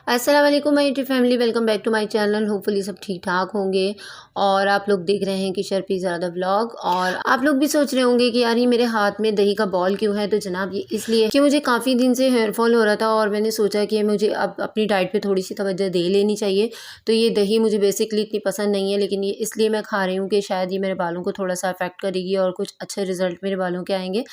अस्सलाम वालेकुम my YouTube family, welcome back to my channel. Hopefully सब ठीक ठाक होंगे और आप लोग देख रहे हैं कि शर्फी ज़्यादा व्लॉग। और आप लोग भी सोच रहे होंगे कि यार ये मेरे हाथ में दही का बॉल क्यों है। तो जनाब ये इसलिए कि मुझे काफ़ी दिन से हेयर फॉल हो रहा था और मैंने सोचा कि मुझे अब अपनी डाइट पे थोड़ी सी तवज्जो दे लेनी चाहिए। तो ये दही मुझे बेसिकली इतनी पसंद नहीं है, लेकिन ये इसलिए मैं खा रही हूँ कि शायद ये मेरे बालों को थोड़ा सा अफेक्ट करेगी और कुछ अच्छे रिजल्ट मेरे बालों के आएंगे।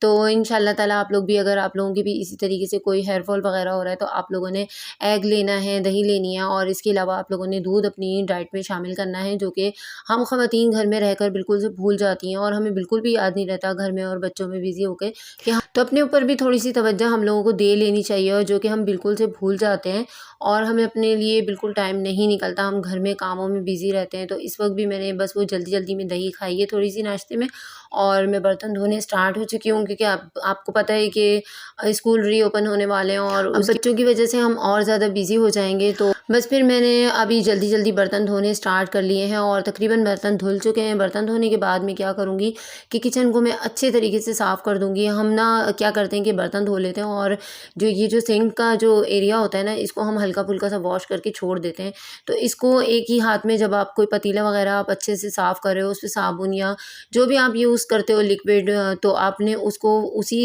तो इंशाल्लाह ताला आप लोग भी, अगर आप लोगों की भी इसी तरीके से कोई हेयर फॉल वगैरह हो रहा है, तो आप लोगों ने एग लेना है, दही लेनी है और इसके अलावा आप लोगों ने दूध अपनी डाइट में शामिल करना है, जो कि हम ख़वातीन घर में रहकर बिल्कुल से भूल जाती हैं और हमें बिल्कुल भी याद नहीं रहता घर में और बच्चों में बिज़ी होकर कि हम तो अपने ऊपर भी थोड़ी सी तवज्जो हम लोगों को दे लेनी चाहिए, और जो कि हम बिल्कुल से भूल जाते हैं और हमें अपने लिए बिल्कुल टाइम नहीं निकलता, हम घर में कामों में बिज़ी रहते हैं। तो इस वक्त भी मैंने बस वो जल्दी जल्दी में दही खाई है थोड़ी सी नाश्ते में, और मैं बर्तन धोने स्टार्ट हो चुकी हूँ, क्योंकि आपको पता है कि स्कूल रीओपन होने वाले हैं और उस बच्चों की वजह से हम और ज़्यादा बिज़ी हो जाएंगे। तो बस फिर मैंने अभी जल्दी जल्दी बर्तन धोने स्टार्ट कर लिए हैं और तकरीबन बर्तन धुल चुके हैं। बर्तन धोने के बाद मैं क्या करूँगी कि किचन को मैं अच्छे तरीके से साफ़ कर दूँगी। हम ना क्या करते हैं कि बर्तन धो लेते हैं और जो ये जो सिंक का जो एरिया होता है ना, इसको हम हल्का फुल्का सा वॉश करके छोड़ देते हैं। तो इसको एक ही हाथ में, जब आप कोई पतीला वगैरह आप अच्छे से साफ़ कर रहे हो, उस पर साबुन या जो भी आप यूज़ करते हो लिक्विड, तो आपने उसको उसी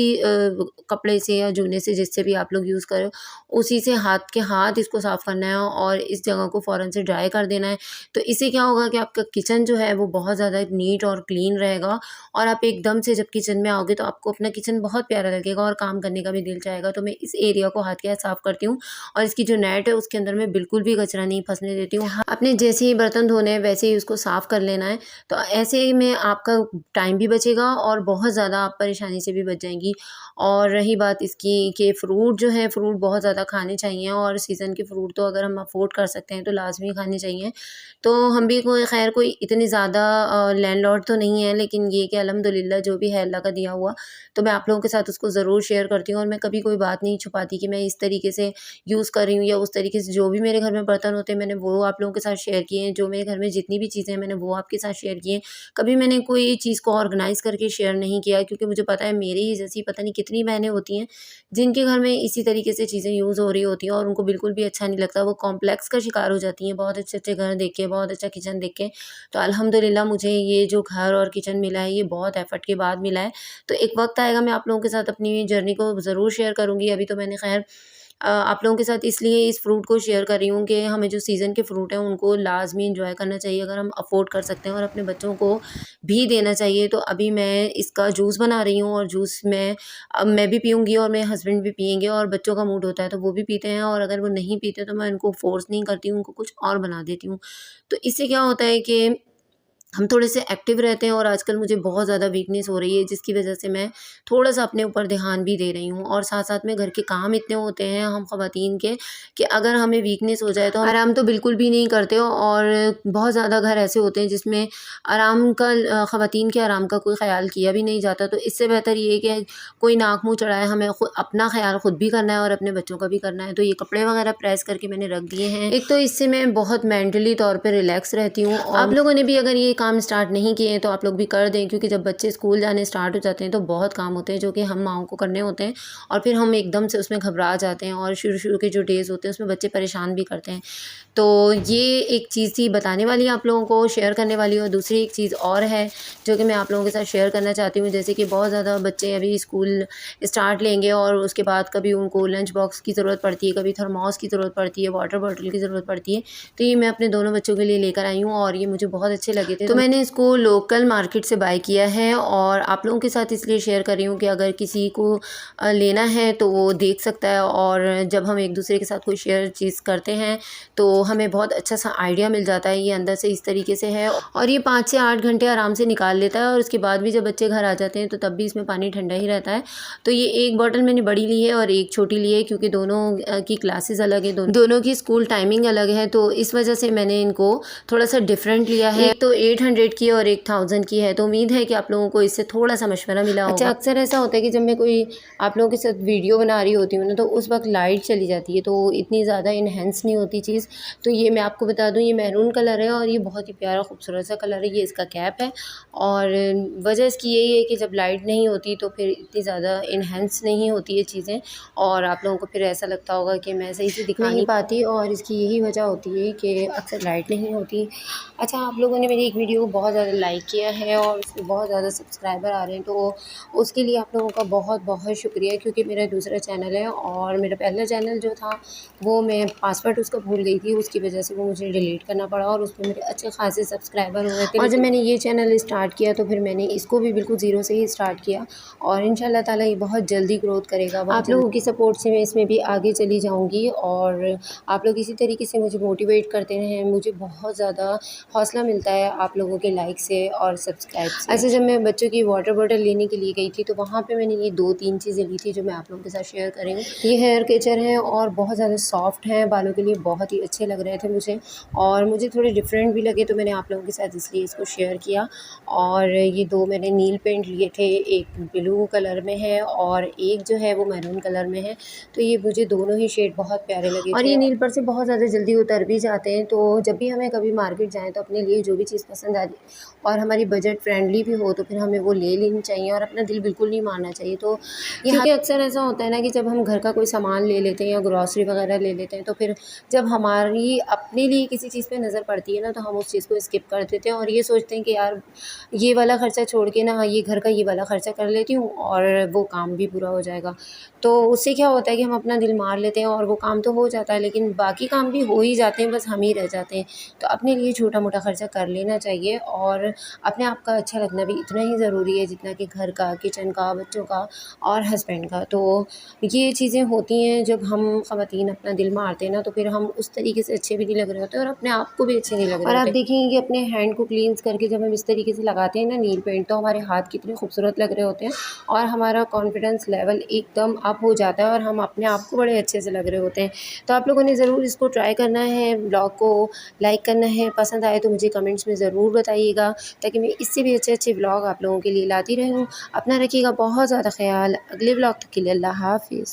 कपड़े से या जूने से, जिससे भी आप लोग यूज़ करो, उसी से हाथ इसको साफ़ करना है और इस जगह को फ़ौरन से ड्राई कर देना है। तो इससे क्या होगा कि आपका किचन जो है वो बहुत ज़्यादा नीट और क्लीन रहेगा, और आप एकदम से जब किचन में आओगे तो आपको अपना किचन बहुत प्यारा लगेगा और काम करने का भी दिल चाहेगा। तो मैं इस एरिया को हाथ के साथ साफ़ करती हूँ और इसकी जो नेट है उसके अंदर मैं बिल्कुल भी कचरा नहीं फंसने देती हूँ। आपने जैसे ही बर्तन धोने हैं वैसे ही उसको साफ़ कर लेना है। तो ऐसे में आपका टाइम भी बचेगा और बहुत ज़्यादा आप परेशानी से भी बच जाएंगी। और रही बात इसकी कि फ़्रूट जो है, फ़्रूट बहुत ज़्यादा खाने चाहिए, और सीज़न के फ़्रूट तो अगर हम अफ़ोर्ड कर सकते हैं तो लाज़मी खाने चाहिए। तो हम भी कोई इतने ज़्यादा लैंडलॉर्ड तो नहीं है, लेकिन ये कि अल्हम्दुलिल्लाह जो भी है अल्लाह का दिया हुआ, तो मैं आप लोगों के साथ उसको ज़रूर शेयर करती हूँ। और मैं कभी कोई बात नहीं छुपाती कि मैं इस तरीके से यूज़ कर रही हूँ या उस तरीके से। जो भी मेरे घर में बर्तन होते हैं मैंने वो आप लोगों के साथ शेयर किए हैं, जो मेरे घर में जितनी भी चीज़ें हैं मैंने वो आपके साथ शेयर किए हैं। कभी मैंने कोई चीज़ को ऑर्गेनाइज़ करके शेयर नहीं किया, क्योंकि मुझे पता है मेरे ही जैसी पता नहीं कितनी बहनें होती हैं जिनके घर में इसी तरीके से चीज़ें यूज़ हो रही होती हैं और उनको बिल्कुल भी अच्छा नहीं लगता। वो कॉम्प्लेक्स का शिकार हो जाती हैं बहुत अच्छे-अच्छे घर देख के, बहुत अच्छा किचन देख के। तो अल्हम्दुलिल्लाह मुझे ये जो घर और किचन मिला है ये बहुत एफ़र्ट के बाद मिला है। तो एक वक़्त आएगा मैं आप लोगों के साथ अपनी जर्नी को ज़रूर शेयर करूँगी। अभी तो मैंने ख़ैर आप लोगों के साथ इसलिए इस फ्रूट को शेयर कर रही हूँ कि हमें जो सीज़न के फ्रूट हैं उनको लाज़मी एंजॉय करना चाहिए, अगर हम अफ़ोर्ड कर सकते हैं, और अपने बच्चों को भी देना चाहिए। तो अभी मैं इसका जूस बना रही हूँ और जूस में अब मैं भी पीऊँगी और मेरे हस्बैंड भी पिएँगे, और बच्चों का मूड होता है तो वो भी पीते हैं, और अगर वो नहीं पीते तो मैं उनको फ़ोर्स नहीं करती हूँ, उनको कुछ और बना देती हूँ। तो इससे क्या होता है कि हम थोड़े से एक्टिव रहते हैं, और आजकल मुझे बहुत ज़्यादा वीकनेस हो रही है, जिसकी वजह से मैं थोड़ा-सा अपने ऊपर ध्यान भी दे रही हूँ। और साथ-साथ में घर के काम इतने होते हैं हम ख़वातीन के, कि अगर हमें वीकनेस हो जाए तो हम आराम तो बिल्कुल भी नहीं करते। और बहुत ज़्यादा घर ऐसे होते हैं जिसमें आराम का ख़वातीन के आराम का कोई ख़्याल किया भी नहीं जाता। तो इससे बेहतर ये है कि कोई नाक मुँह चढ़ाए, हमें अपना ख़्याल खुद भी करना है और अपने बच्चों का भी करना है। तो ये कपड़े वगैरह प्रेस करके मैंने रख दिए हैं। एक तो इससे मैं बहुत मेंटली तौर पे रिलैक्स रहती हूँ। और आप लोगों ने भी अगर ये काम स्टार्ट नहीं किए हैं तो आप लोग भी कर दें, क्योंकि जब बच्चे स्कूल जाने स्टार्ट हो जाते हैं तो बहुत काम होते हैं जो कि हम माओं को करने होते हैं, और फिर हम एकदम से उसमें घबरा जाते हैं, और शुरू के जो डेज़ होते हैं उसमें बच्चे परेशान भी करते हैं। तो ये एक चीज़ थी बताने वाली, आप लोगों को शेयर करने वाली। और दूसरी एक चीज़ और है जो कि मैं आप लोगों के साथ शेयर करना चाहती हूँ, जैसे कि बहुत ज़्यादा बच्चे अभी स्कूल स्टार्ट लेंगे और उसके बाद कभी उनको लंच बॉक्स की ज़रूरत पड़ती है, कभी थर्मोस की ज़रूरत पड़ती है, वाटर बॉटल की ज़रूरत पड़ती है। तो ये मैं अपने दोनों बच्चों के लिए लेकर आई हूँ और ये मुझे बहुत अच्छे लगे थे, तो मैंने इसको लोकल मार्केट से बाय किया है और आप लोगों के साथ इसलिए शेयर कर रही हूँ कि अगर किसी को लेना है तो वो देख सकता है। और जब हम एक दूसरे के साथ कोई शेयर चीज़ करते हैं तो हमें बहुत अच्छा सा आइडिया मिल जाता है। ये अंदर से इस तरीके से है और ये 5 से 8 घंटे आराम से निकाल लेता है, और उसके बाद भी जब बच्चे घर आ जाते हैं तो तब भी इसमें पानी ठंडा ही रहता है। तो ये एक बॉटल मैंने बड़ी ली है और एक छोटी ली है, क्योंकि दोनों की क्लासेस अलग है, दोनों की स्कूल टाइमिंग अलग है, तो इस वजह से मैंने इनको थोड़ा सा डिफरेंट लिया है। एक तो 800 की और 1000 की है। तो उम्मीद है कि आप लोगों को इससे थोड़ा सा मशवरा मिला होगा। अच्छा, अक्सर ऐसा होता है कि जब मैं कोई आप लोगों के साथ वीडियो बना रही होती हूँ ना, तो उस वक्त लाइट चली जाती है, तो इतनी ज़्यादा इन्हेंस नहीं होती चीज़। तो ये मैं आपको बता दूँ, ये मैरून कलर है और ये बहुत ही प्यारा खूबसूरत सा कलर है। ये इसका कैप है और वजह इसकी यही है कि जब लाइट नहीं होती तो फिर इतनी ज़्यादा इन्हेंस नहीं होती ये चीज़ें, और आप लोगों को फिर ऐसा लगता होगा कि मैं सही से दिखा नहीं पाती, और इसकी यही वजह होती है कि अक्सर लाइट नहीं होती। अच्छा, आप लोगों ने मेरी एक वीडियो को बहुत ज़्यादा लाइक किया है और उसमें बहुत ज़्यादा सब्सक्राइबर आ रहे हैं, तो उसके लिए आप लोगों का बहुत बहुत शुक्रिया, क्योंकि मेरा दूसरा चैनल है और मेरा पहला चैनल जो था वो मैं पासवर्ड उसका भूल गई थी, उसकी वजह से वो मुझे डिलीट करना पड़ा और उसमें मेरे अच्छे खासे सब्सक्राइबर हुए थे। और जब मैंने ये चैनल स्टार्ट किया तो फिर मैंने इसको भी बिल्कुल ज़ीरो से ही स्टार्ट किया और इंशाल्लाह ताला ये बहुत जल्दी ग्रोथ करेगा। आप लोगों की सपोर्ट से मैं इसमें भी आगे चली जाऊँगी और आप लोग इसी तरीके से मुझे मोटिवेट करते रहें। मुझे बहुत ज़्यादा हौसला मिलता है आप लोगों के लाइक से और सब्सक्राइब से। ऐसे जब मैं बच्चों की वाटर बॉटल लेने के लिए गई थी तो वहाँ पे मैंने ये 2-3 चीज़ें ली थी जो मैं आप लोगों के साथ शेयर करूँगी। ये हेयर केचर है और बहुत ज़्यादा सॉफ्ट हैं, बालों के लिए बहुत ही अच्छे लग रहे थे मुझे और मुझे थोड़े डिफरेंट भी लगे, तो मैंने आप लोगों के साथ इसलिए इसको शेयर किया। और ये 2 मैंने नील पेंट लिए थे, एक ब्लू कलर में है और एक जो है वो मैरून कलर में है। तो ये मुझे दोनों ही शेड बहुत प्यारे लगे और ये नील पर से बहुत ज़्यादा जल्दी उतर भी जाते हैं। तो जब भी हमें कभी मार्केट जाएँ तो अपने लिए जो भी चीज़ पसंद आ जाए और हमारी बजट फ्रेंडली भी हो तो फिर हमें वो ले लेनी चाहिए और अपना दिल बिल्कुल नहीं मारना चाहिए। तो क्योंकि अक्सर ऐसा होता है ना कि जब हम घर का कोई सामान ले लेते हैं या ग्रॉसरी वगैरह ले लेते हैं तो फिर जब हमारी अपने लिए किसी चीज़ पे नज़र पड़ती है ना, तो हम उस चीज़ को स्किप कर देते हैं और ये सोचते हैं कि यार ये वाला ख़र्चा छोड़ के ना ये घर का ये वाला ख़र्चा कर लेती हूँ और वो काम भी पूरा हो जाएगा। तो उससे क्या होता है कि हम अपना दिल मार लेते हैं और वो काम तो हो जाता है लेकिन बाकी काम भी हो ही जाते हैं, बस हम ही रह जाते हैं। तो अपने लिए छोटा-मोटा ख़र्चा कर लेना चाहिए और अपने आप का अच्छा लगना भी इतना ही ज़रूरी है जितना कि घर का, किचन का, बच्चों का और हस्बैंड का। तो ये चीज़ें होती हैं जब हम ख़वातीन अपना दिल मारते हैं ना, तो फिर हम उस तरीके से अच्छे भी नहीं लग रहे होते और अपने आप को भी अच्छे नहीं लग रहे होते। और आप देखेंगे कि अपने हैंड को क्लींस करके जब हम इस तरीके से लगाते हैं ना नील पेंट, तो हमारे हाथ कितने खूबसूरत लग रहे होते हैं और हमारा कॉन्फिडेंस लेवल एकदम अप हो जाता है और हम अपने आप को बड़े अच्छे से लग रहे होते हैं। तो आप लोगों ने ज़रूर इसको ट्राई करना है, ब्लॉग को लाइक करना है, पसंद आए तो मुझे कमेंट्स में ज़रूर बताइएगा ताकि मैं इससे भी अच्छे-अच्छे व्लॉग आप लोगों के लिए लाती रहूँ। अपना रखिएगा बहुत ज़्यादा ख़्याल। अगले व्लॉग तक के लिए अल्लाह हाफ़िज़।